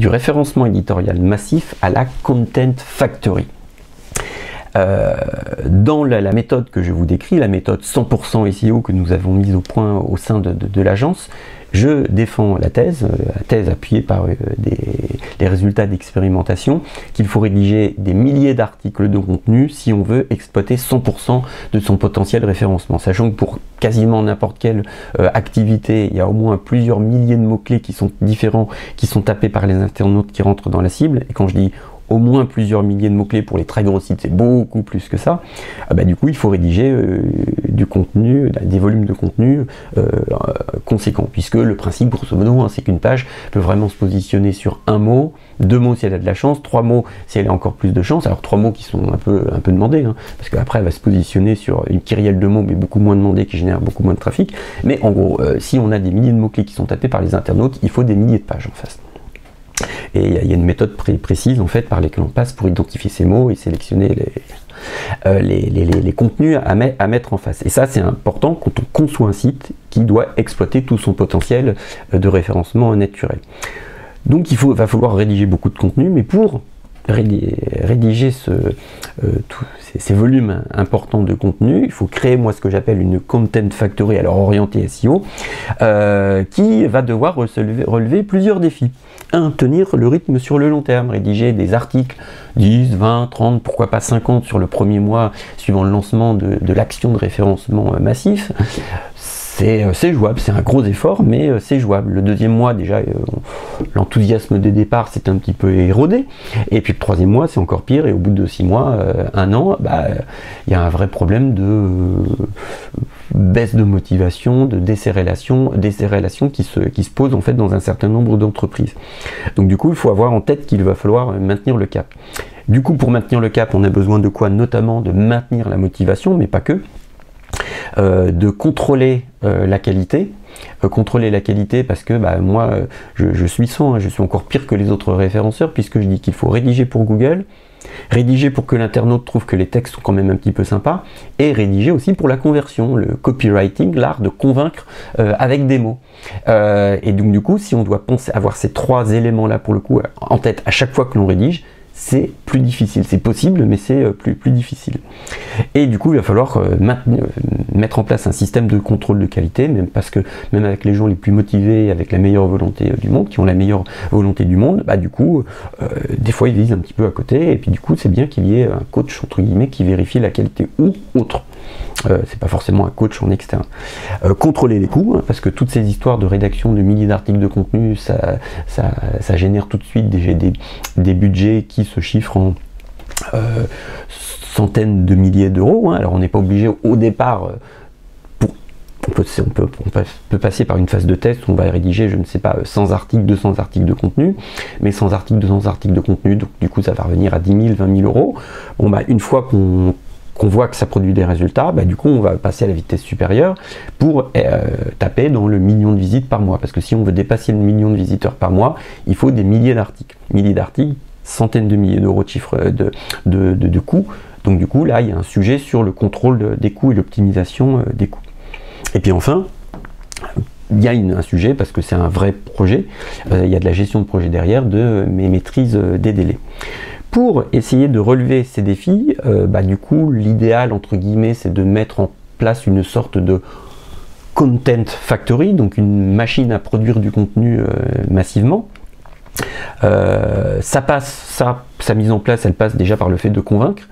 du référencement éditorial massif à la Content Factory. Dans la méthode que je vous décris, la méthode 100% SEO que nous avons mise au point au sein de l'agence, je défends la thèse appuyée par des résultats d'expérimentation, qu'il faut rédiger des milliers d'articles de contenu si on veut exploiter 100% de son potentiel référencement. Sachant que pour quasiment n'importe quelle activité, il y a au moins plusieurs milliers de mots-clés qui sont différents, qui sont tapés par les internautes qui rentrent dans la cible. Et quand je dis au moins plusieurs milliers de mots-clés pour les très gros sites, c'est beaucoup plus que ça. Du coup, il faut rédiger du contenu, des volumes de contenu conséquents, puisque le principe, grosso modo, c'est qu'une page peut vraiment se positionner sur un mot, 2 mots si elle a de la chance, 3 mots si elle a encore plus de chance. Alors 3 mots qui sont un peu demandés, parce qu'après elle va se positionner sur une kyrielle de mots, mais beaucoup moins demandés, qui génèrent beaucoup moins de trafic. Mais en gros, si on a des milliers de mots-clés qui sont tapés par les internautes, il faut des milliers de pages en face. Et il y a une méthode précise en fait par laquelle on passe pour identifier ces mots et sélectionner les contenus à mettre en face. Et ça, c'est important quand on conçoit un site qui doit exploiter tout son potentiel de référencement naturel. Donc va falloir rédiger beaucoup de contenu, mais pour rédiger ces volumes importants de contenu, il faut créer moi ce que j'appelle une Content Factory, alors orientée SEO, qui va devoir relever plusieurs défis. Tenir le rythme sur le long terme, rédiger des articles 10, 20, 30, pourquoi pas 50 sur le premier mois suivant le lancement de l'action de référencement massif. C'est jouable, c'est un gros effort, mais c'est jouable. Le deuxième mois, déjà, l'enthousiasme des départs s'est un petit peu érodé. Et puis le troisième mois, c'est encore pire. Et au bout de 6 mois, 1 an, il y a un vrai problème de baisse de motivation, de décérélation qui se pose en fait dans un certain nombre d'entreprises. Donc du coup, il faut avoir en tête qu'il va falloir maintenir le cap. Du coup, pour maintenir le cap, on a besoin de quoi? Notamment de maintenir la motivation, mais pas que. De contrôler la qualité. Contrôler la qualité parce que moi je suis sans, je suis encore pire que les autres référenceurs, puisque je dis qu'il faut rédiger pour Google, rédiger pour que l'internaute trouve que les textes sont quand même un petit peu sympas, et rédiger aussi pour la conversion, le copywriting, l'art de convaincre avec des mots. Et donc du coup, si on doit penser avoir ces 3 éléments là pour le coup en tête à chaque fois que l'on rédige, c'est plus difficile. C'est possible, mais c'est plus difficile. Et du coup, il va falloir mettre en place un système de contrôle de qualité, parce que même avec les gens les plus motivés, avec la meilleure volonté du monde, qui ont la meilleure volonté du monde, du coup, des fois ils visent un petit peu à côté, et puis du coup, c'est bien qu'il y ait un coach, entre guillemets, qui vérifie la qualité ou autre. C'est pas forcément un coach en externe. Contrôler les coûts, parce que toutes ces histoires de rédaction de milliers d'articles de contenu, ça génère tout de suite des budgets qui se chiffrent en centaines de milliers d'euros. Alors on n'est pas obligé au départ, on peut passer par une phase de test où on va rédiger, je ne sais pas, 100 articles, 200 articles de contenu, mais 100 articles, 200 articles de contenu, donc du coup ça va revenir à 10 000, 20 000 euros. Une fois qu'on voit que ça produit des résultats, du coup on va passer à la vitesse supérieure pour taper dans le million de visites par mois, parce que si on veut dépasser le million de visiteurs par mois, il faut des milliers d'articles, centaines de milliers d'euros de chiffre de coûts. Donc du coup là il y a un sujet sur le contrôle des coûts et l'optimisation des coûts. Et puis enfin, il y a un sujet, parce que c'est un vrai projet, il y a de la gestion de projet derrière, de mes maîtrises des délais. Pour essayer de relever ces défis, du coup, l'idéal, entre guillemets, c'est de mettre en place une sorte de Content Factory, donc une machine à produire du contenu massivement. Sa mise en place, elle passe déjà par le fait de convaincre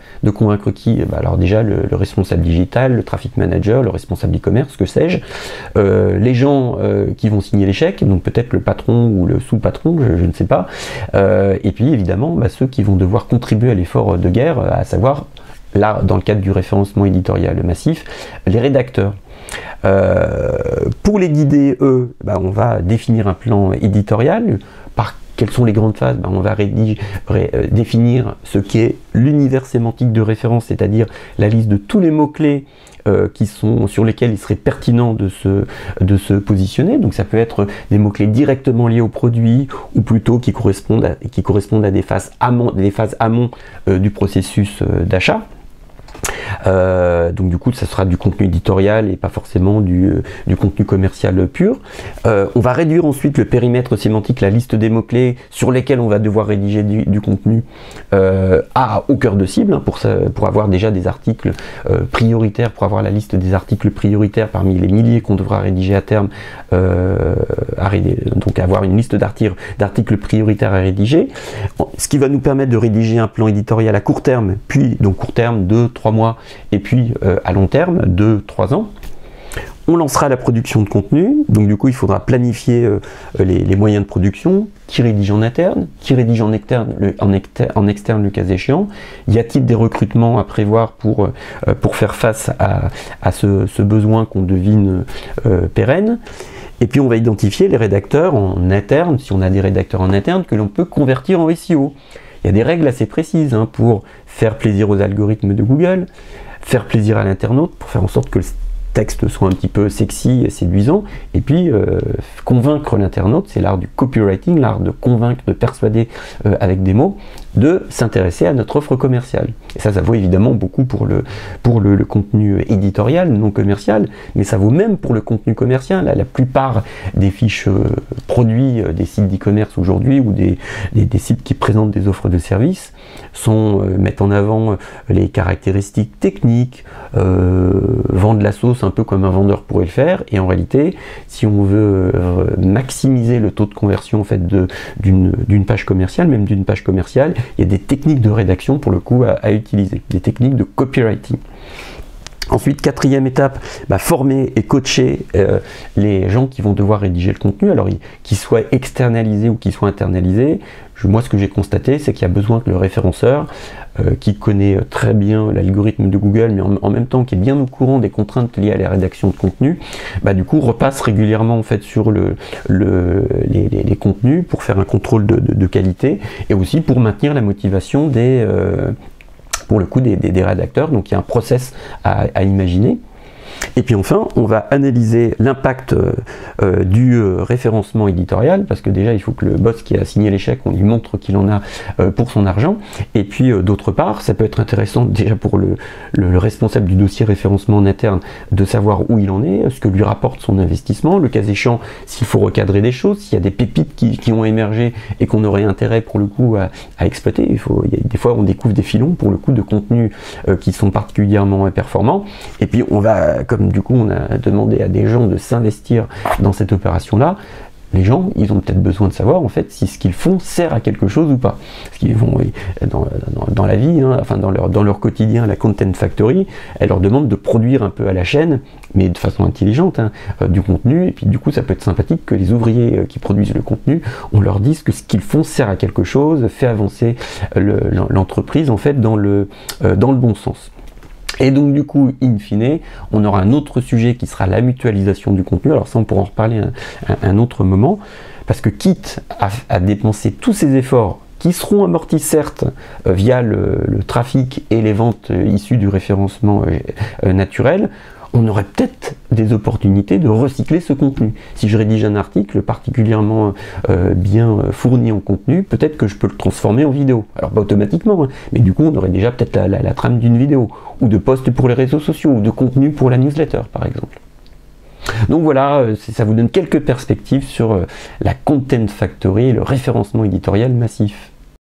qui? Alors déjà le responsable digital, le traffic manager, le responsable e-commerce, que sais-je, les gens qui vont signer les chèques, donc peut-être le patron ou le sous-patron, je ne sais pas, et puis évidemment ceux qui vont devoir contribuer à l'effort de guerre, à savoir, là dans le cadre du référencement éditorial massif, les rédacteurs. Pour les guider, eux, on va définir un plan éditorial. Quelles sont les grandes phases? On va définir ce qui est l'univers sémantique de référence, c'est-à-dire la liste de tous les mots-clés sur lesquels il serait pertinent de se positionner. Donc ça peut être des mots-clés directement liés au produit, ou plutôt qui correspondent à des phases amont du processus d'achat. Donc du coup, ça sera du contenu éditorial et pas forcément du contenu commercial pur. On va réduire ensuite le périmètre sémantique, la liste des mots-clés sur lesquels on va devoir rédiger du contenu au cœur de cible, hein, pour avoir déjà des articles prioritaires, pour avoir la liste des articles prioritaires parmi les milliers qu'on devra rédiger à terme, donc avoir une liste d'articles prioritaires à rédiger, ce qui va nous permettre de rédiger un plan éditorial à court terme, puis donc court terme 2-3 mois, et puis à long terme 2-3 ans. On lancera la production de contenu, donc du coup il faudra planifier les moyens de production, qui rédige en interne, qui rédige en externe le cas échéant. Y a-t-il des recrutements à prévoir pour faire face à ce besoin qu'on devine pérenne? Et puis on va identifier les rédacteurs en interne, si on a des rédacteurs en interne, que l'on peut convertir en SEO. Il y a des règles assez précises hein, pour faire plaisir aux algorithmes de Google, faire plaisir à l'internaute, pour faire en sorte que le texte soit un petit peu sexy et séduisant, et puis convaincre l'internaute, c'est l'art du copywriting, l'art de convaincre, de persuader avec des mots, de s'intéresser à notre offre commerciale. Et ça vaut évidemment beaucoup pour le contenu éditorial, non commercial, mais ça vaut même pour le contenu commercial. La plupart des fiches produits des sites d'e-commerce aujourd'hui, ou des sites qui présentent des offres de services, mettent en avant les caractéristiques techniques, vendent la sauce un peu comme un vendeur pourrait le faire, et en réalité, si on veut maximiser le taux de conversion en fait, d'une page commerciale, même d'une page commerciale, il y a des techniques de rédaction pour le coup à utiliser, des techniques de copywriting. Ensuite, quatrième étape, former et coacher les gens qui vont devoir rédiger le contenu, alors qu'ils soient externalisés ou qu'ils soient internalisés. Moi, ce que j'ai constaté, c'est qu'il y a besoin que le référenceur, qui connaît très bien l'algorithme de Google, mais en même temps qui est bien au courant des contraintes liées à la rédaction de contenu, du coup repasse régulièrement en fait sur les contenus pour faire un contrôle de qualité, et aussi pour maintenir la motivation pour le coup des rédacteurs. Donc il y a un process à imaginer. Et puis enfin, on va analyser l'impact du référencement éditorial, parce que déjà il faut que le boss qui a signé l'échec, on lui montre qu'il en a pour son argent. Et puis d'autre part, ça peut être intéressant déjà pour le responsable du dossier référencement en interne de savoir où il en est, ce que lui rapporte son investissement, le cas échéant s'il faut recadrer des choses, s'il y a des pépites qui ont émergé et qu'on aurait intérêt pour le coup à exploiter. Des fois on découvre des filons pour le coup de contenus qui sont particulièrement performants, et puis on va, comme du coup on a demandé à des gens de s'investir dans cette opération-là, les gens, ils ont peut-être besoin de savoir en fait si ce qu'ils font sert à quelque chose ou pas. Parce qu'ils vont dans la vie, hein, enfin dans leur quotidien, la Content Factory, elle leur demande de produire un peu à la chaîne, mais de façon intelligente, du contenu. Et puis du coup, ça peut être sympathique que les ouvriers qui produisent le contenu, on leur dise que ce qu'ils font sert à quelque chose, fait avancer l'entreprise en fait dans le bon sens. Et donc du coup, in fine, on aura un autre sujet qui sera la mutualisation du contenu. Alors ça, on pourra en reparler un autre moment, parce que quitte à dépenser tous ces efforts qui seront amortis certes via le trafic et les ventes issues du référencement naturel, on aurait peut-être des opportunités de recycler ce contenu. Si je rédige un article particulièrement bien fourni en contenu, peut-être que je peux le transformer en vidéo. Alors pas automatiquement, mais du coup on aurait déjà peut-être la trame d'une vidéo, ou de posts pour les réseaux sociaux, ou de contenu pour la newsletter par exemple. Donc voilà, ça vous donne quelques perspectives sur la Content Factory et le référencement éditorial massif.